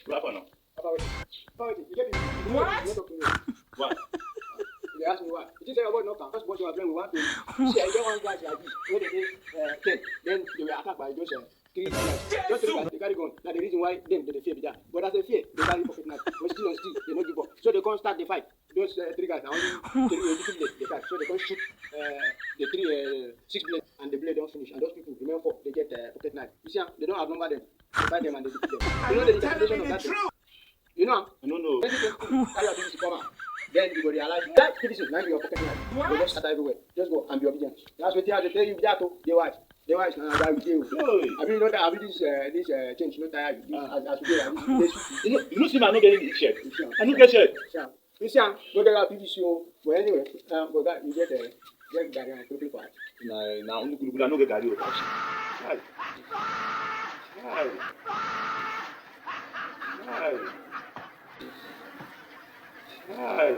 What happened now? You get it? What? What? They ask me why. You just say about no come. First, what you are playing with one thing. See, I get one guy like this. Where they say 10, then they were attacked by those three guys. Just three guys, they carry gun. Now the reason why them they fear be that. But as they fear, they carry pocket knife. But still on still, they don't give up. So they can't start the fight. Those three guys are only three little blades they carry. So they can't shoot the three six blades and the blade don't finish. And those people remain four. They get pocket knife. You see, they don't outnumber them. They fight them and they defeat them. You know the interpretation of that thing? You know? I don't know. When you carry your PVC come out, then you will realize that PVC is not your pocket knife. They just scatter everywhere. Just go and be obedient. That's what they have to tell you that to the wife. The wife now that with you. I mean, you know that I mean this change, you know that as we go like this. You know, see, I'm not getting the shirt. I don't get shirt. You see, go get a PVC. But anyway, but that you get Gary and quickly for it. Now, only good. I don't get Gary. Hi. Hi. Hi. Hi.